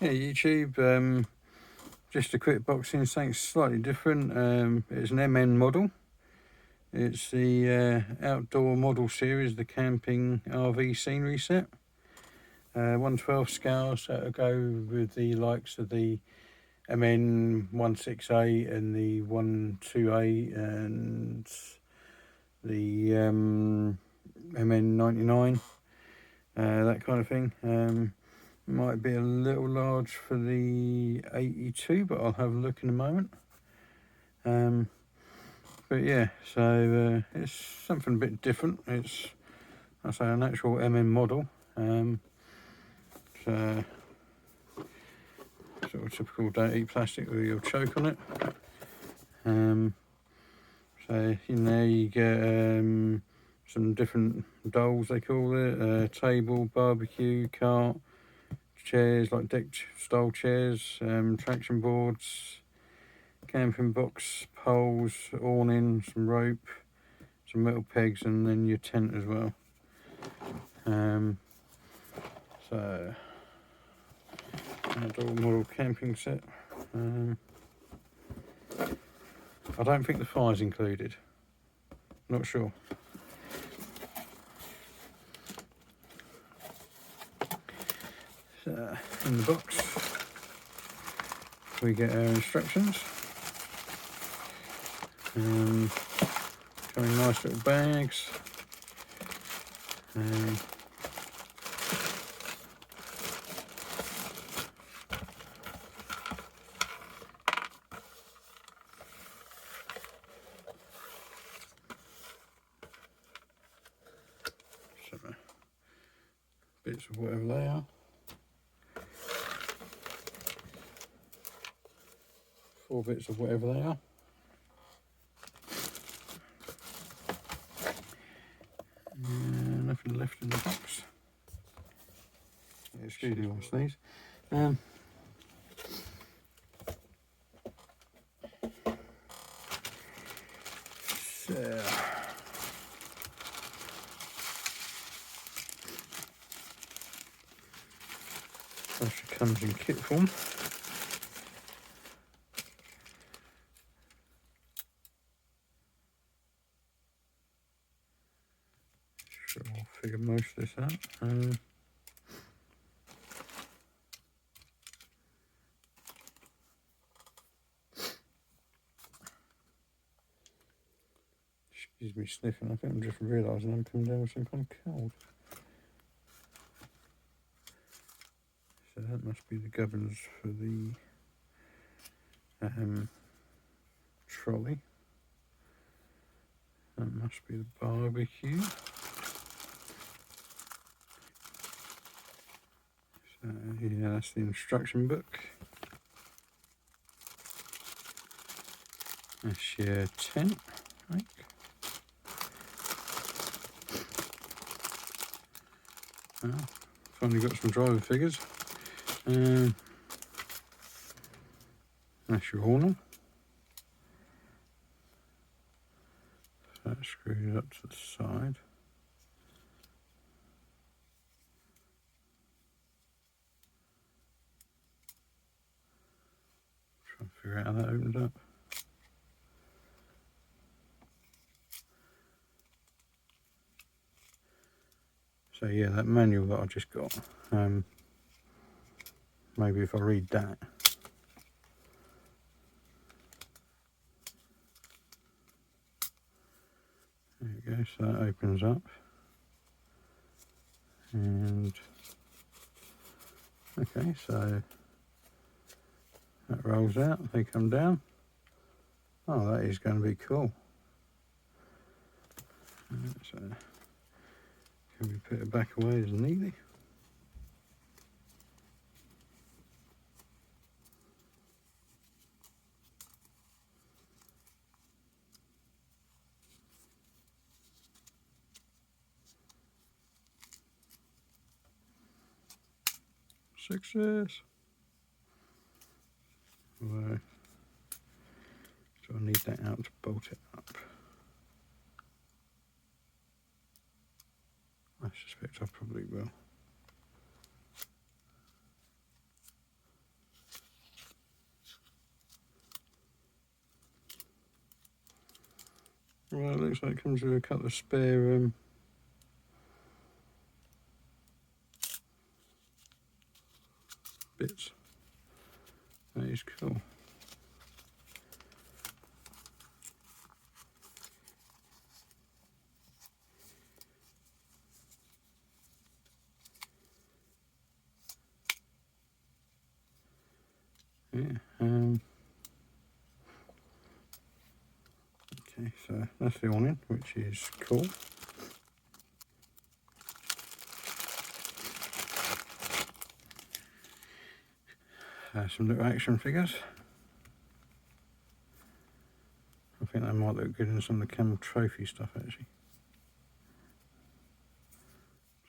Yeah, YouTube, just a quick boxing, something slightly different. It's an MN model. It's the outdoor model series, the camping RV scenery set. 1/12 scale, so it'll go with the likes of the MN168 and the 128 and the MN99, that kind of thing. Might be a little large for the 82, but I'll have a look in a moment. But yeah, so it's something a bit different. It's, I say, an actual MN model. So sort of typical don't eat plastic or you'll choke on it. So in there you get some different dolls, they call it, table, barbecue, cart, chairs like deck style chairs, traction boards, camping box, poles, awning, some rope, some metal pegs, and then your tent as well. So outdoor model camping set. I don't think the fire's included. Not sure. So in the box we get our instructions. Come in nice little bags. Some bits of whatever they are. 4 bits of whatever they are. Nothing left in the box. Yeah, excuse me, what's these? So that comes in kit form. Sure, I'll figure most of this out. Excuse me sniffing, I think I'm just realising I'm coming down with some kind of cold. So that must be the governors for the trolley. That must be the barbecue. So yeah, that's the instruction book. That's your tent, I think. Oh, finally got some driver figures. That's your awning. So that's screwed up to the side. Try and figure out how that opens up. So yeah, that manual that I just got, maybe if I read that. There you go, so that opens up. And okay, so that rolls out, they come down. Oh, that is going to be cool. So can we put it back away as neatly? Success. Right. So I need that out to bolt it up. I suspect I probably will. Well, it looks like it comes with a couple of spare bits. That is cool. Yeah. Okay, so that's the awning, which is cool. Some little action figures. I think they might look good in some of the camel trophy stuff actually.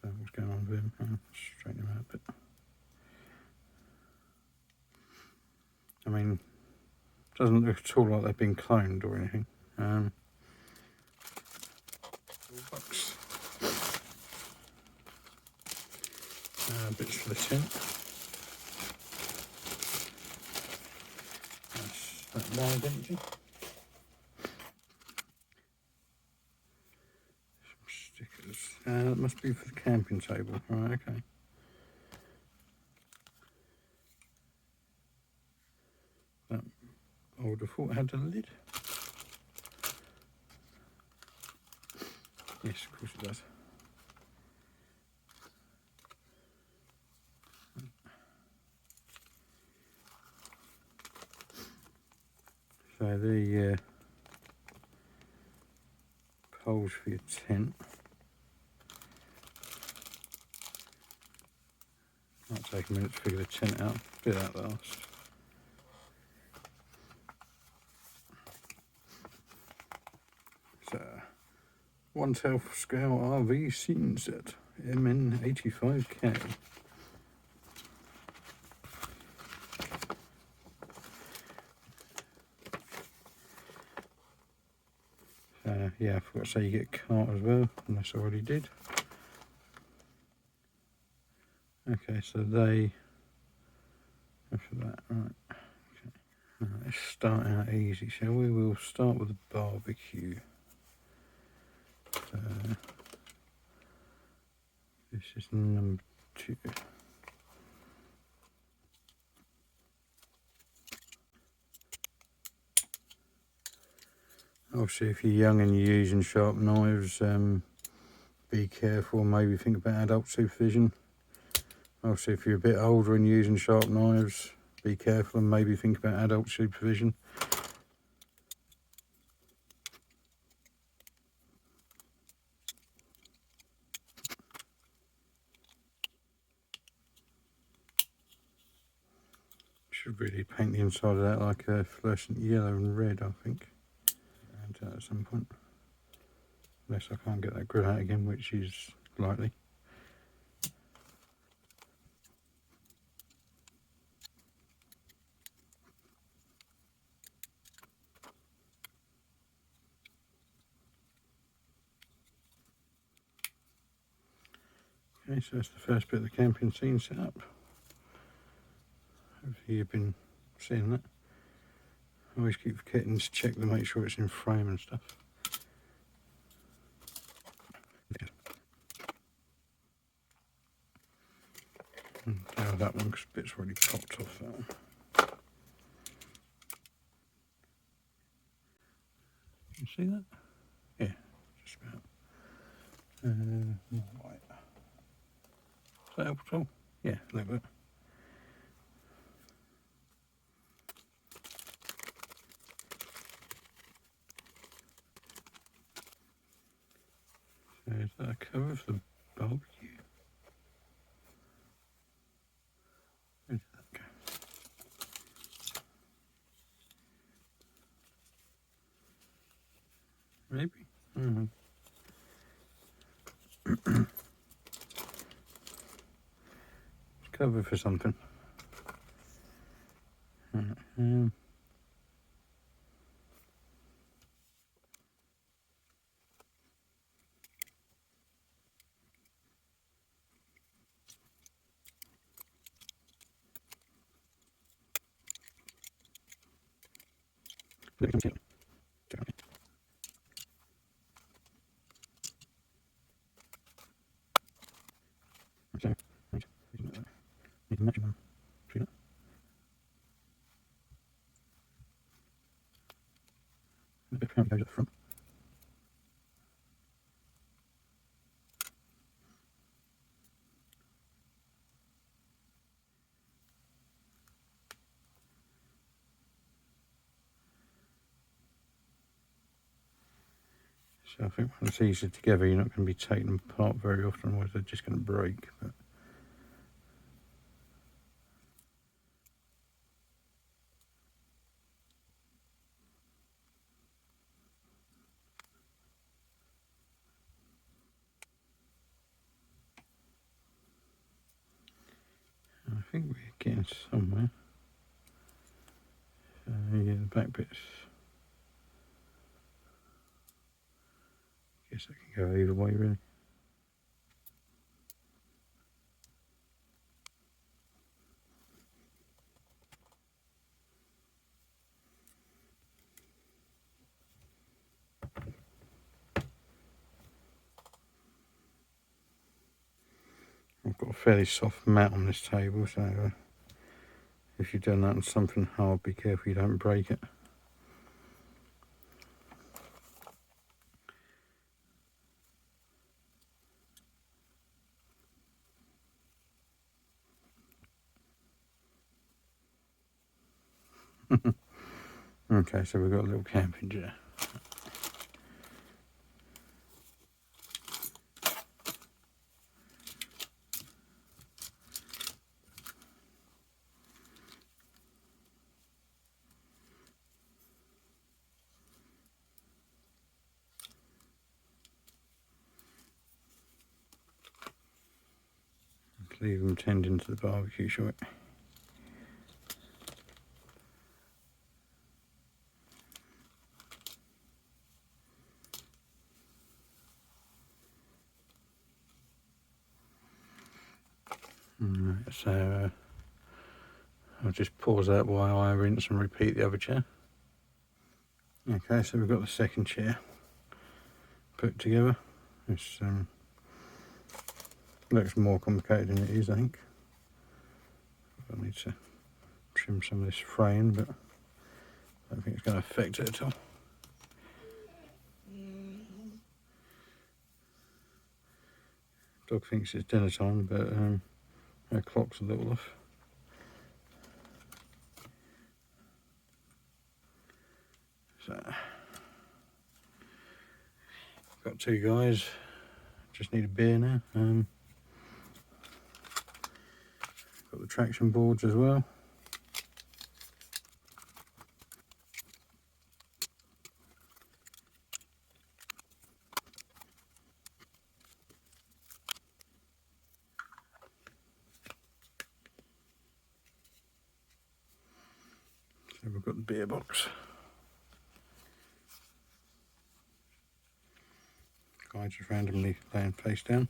So what's going on with him? Straighten him out a bit. I mean, doesn't look at all like they've been cloned or anything. Box. Bits for the tent. That's that loud empty. Some stickers. That must be for the camping table. Right, okay. That I would have thought had a lid. Yes, of course it does. So the poles for your tent. Might take a minute to figure the tent out. Do that last. So, 1/12 scale RV scene set, MN85-K. Yeah, I forgot to say you get a cart as well, unless I already did. Okay, so they, after that, right. Okay. Right, let's start out easy, shall we? We'll start with the barbecue. So, this is number 2. Obviously, if you're young and you're using sharp knives, be careful, maybe think about adult supervision. Obviously, if you're a bit older and using sharp knives, be careful and maybe think about adult supervision. Should really paint the inside of that like a fluorescent yellow and red, I think. And at some point, unless I can't get that grill out again, which is likely. Okay, so that's the first bit of the camping scene set up. Hopefully you've been seeing that. I always keep forgetting to check to make sure it's in frame and stuff. Now that one, because bits already popped off that one. You see that? Yeah, just about. Right. Does that help at all? Yeah, a little bit. So is that a cover for the barbecue? Where did that go? Maybe? I don't know. It's cover for something. So, need to match them. See that? A bit of goes at the front. So I think once these are together, you're not going to be taking them apart very often, otherwise they're just going to break. But I think we're getting somewhere. Yeah, the back bits. Guess I can go either way, really. I've got a fairly soft mat on this table, so if you're doing that on something hard, be careful you don't break it. Okay, so we've got a little camping chair. Let's leave them tending to the barbecue, shall we? Right, so I'll just pause that while I rinse and repeat the other chair. Okay, so we've got the second chair put together. This looks more complicated than it is, I think. I need to trim some of this frame, but I don't think it's going to affect it at all. Dog thinks it's dinner time, but her clock's a little off. So, got two guys, just need a beer now. Got the traction boards as well. So we've got the beer box. Guy just randomly laying face down.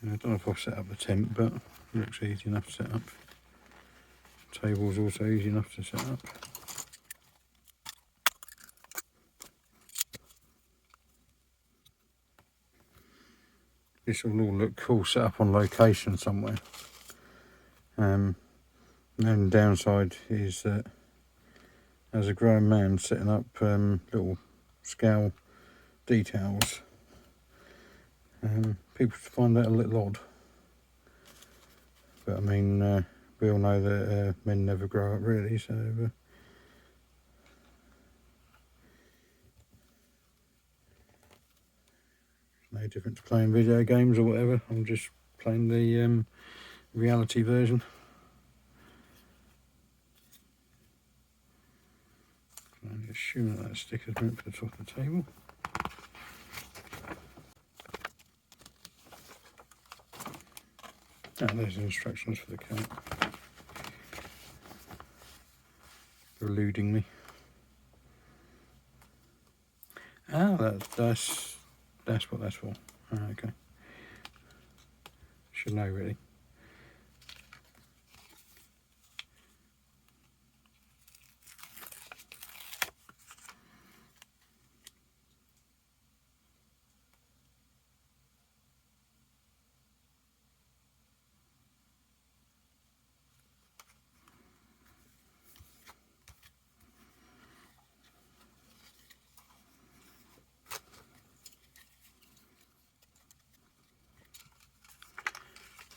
I don't know if I've set up the tent, but it looks easy enough to set up. Table's also easy enough to set up. This will all look cool set up on location somewhere. The only downside is that as a grown man setting up little scale details, people find that a little odd. But I mean, we all know that men never grow up really, so no different to playing video games or whatever. I'm just playing the reality version. I assume that sticker's meant for the top of the table. Ah, there's the instructions for the cat. They're eluding me. Ah, that's what that's for. Ah, okay. Should know really.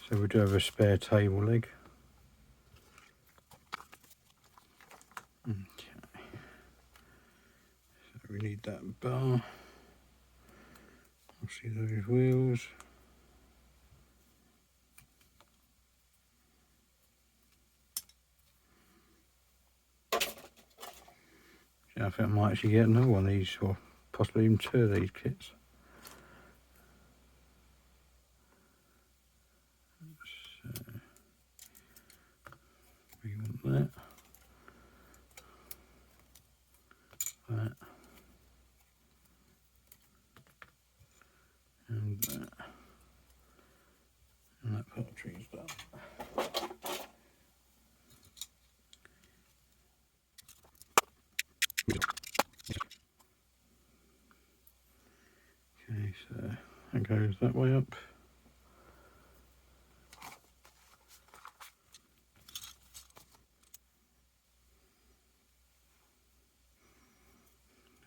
So we do have a spare table leg. Okay. So we need that bar. Obviously those wheels. Yeah, I think I might actually get another one of these, or possibly even two of these kits. So we want that, that, and that. And that part tree's done. Okay, so that goes that way up.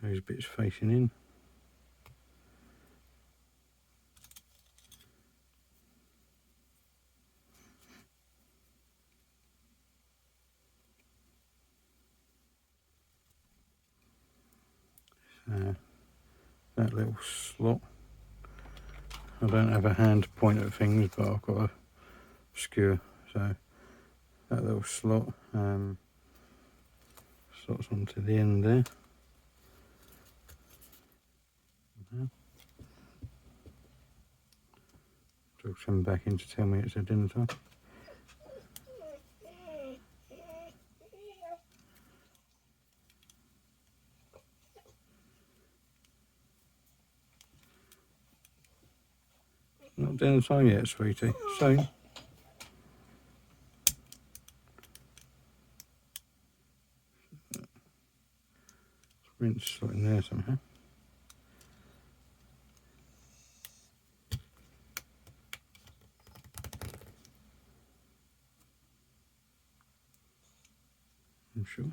Those bits facing in. So that little slot. I don't have a hand to point at things, but I've got a skewer. So that little slot slots onto the end there. It'll come back in to tell me it's a dinner time. Not dinner time yet, sweetie. Soon. Rinse slot in there somehow. I'm sure.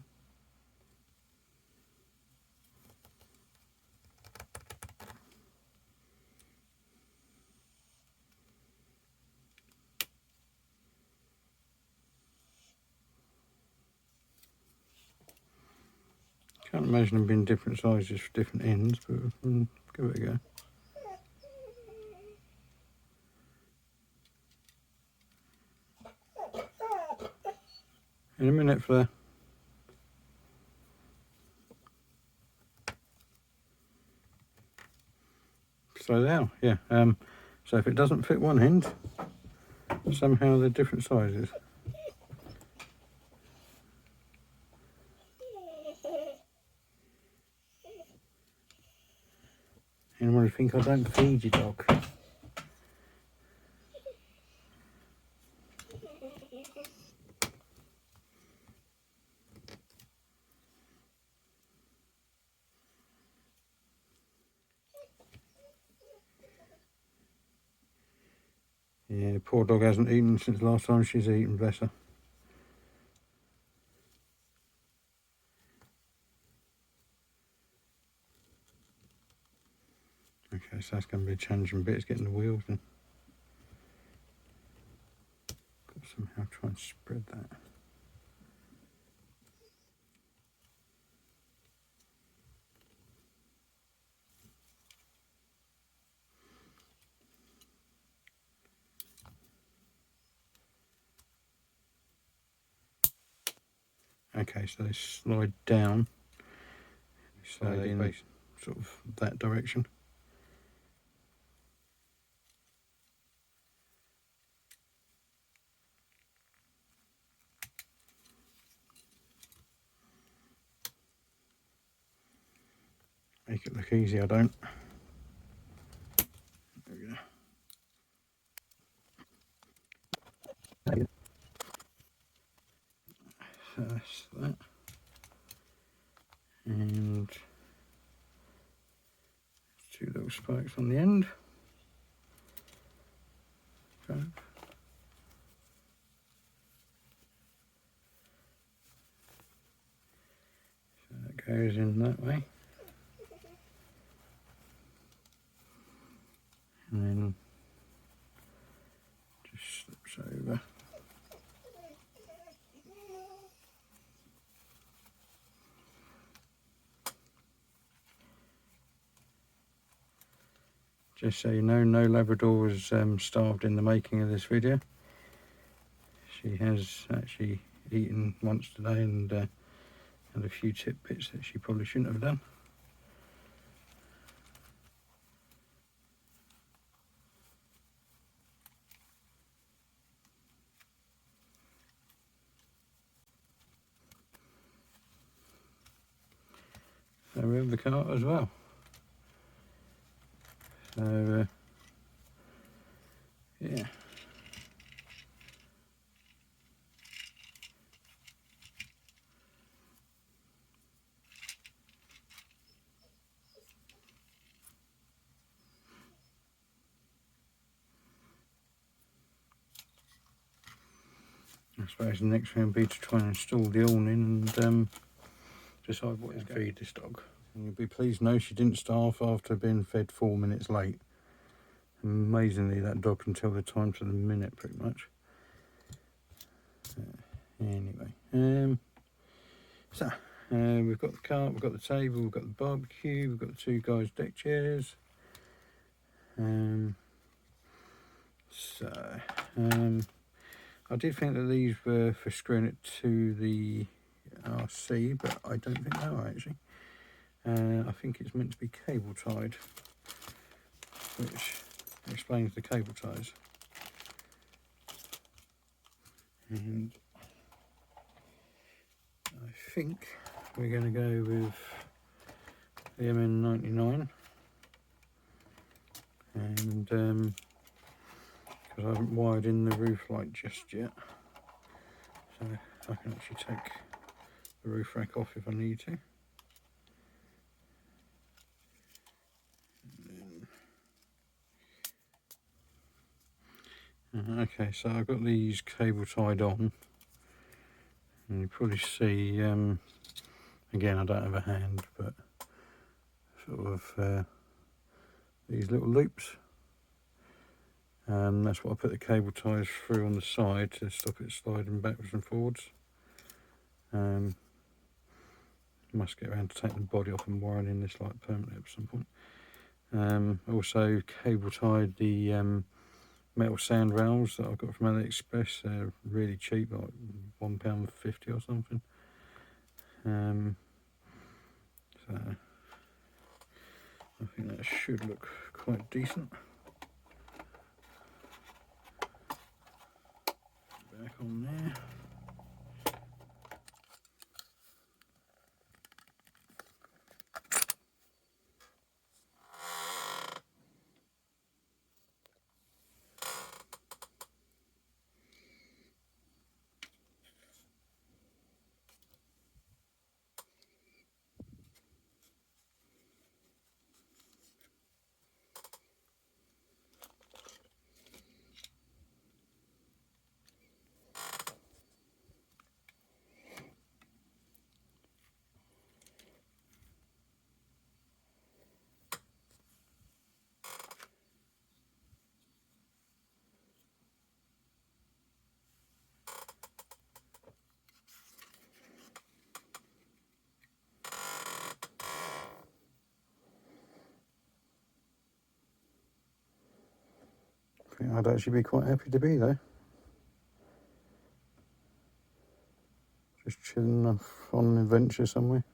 Can't imagine them being different sizes for different ends, but we'll give it a go. In a minute, Fleur. So now, yeah. So if it doesn't fit one end, somehow they're different sizes. Anyone think I don't feed your dog? Yeah, poor dog hasn't eaten since last time she's eaten, bless her. Okay, so that's going to be a challenging bit, is getting the wheels in. Got to somehow try and spread that. Okay, so they slide down, slide in sort of that direction. Make it look easy, I don't. There we go. So that's that. And two little spikes on the end. Okay. So that goes in that way. And then just slip Just so you know, no Labrador was starved in the making of this video. She has actually eaten once today and had a few tidbits that she probably shouldn't have done. So we have the cart as well. So yeah. I suppose the next thing would be to try and install the awning and decide what is going to feed this dog. And you'll be pleased to know she didn't starve after being fed 4 minutes late. Amazingly, that dog can tell the time to the minute pretty much. Anyway, so we've got the cart, we've got the table, we've got the barbecue, we've got the 2 guys deck chairs. I did think that these were for screwing it to the RC, but I don't think they are actually. I think it's meant to be cable tied, which explains the cable ties. And I think we're going to go with the MN95, and because I haven't wired in the roof light just yet, so I can actually take the roof rack off if I need to. Okay, so I've got these cable tied on, and you probably see, again I don't have a hand, but sort of these little loops. That's what I put the cable ties through on the side to stop it sliding backwards and forwards. Must get around to taking the body off and wiring in this light permanently at some point. Also cable tied the metal sand rails that I've got from AliExpress. They're really cheap, like £1.50 or something. So I think that should look quite decent. Back on there. I think I'd actually be quite happy to be there. Just chilling off on an adventure somewhere.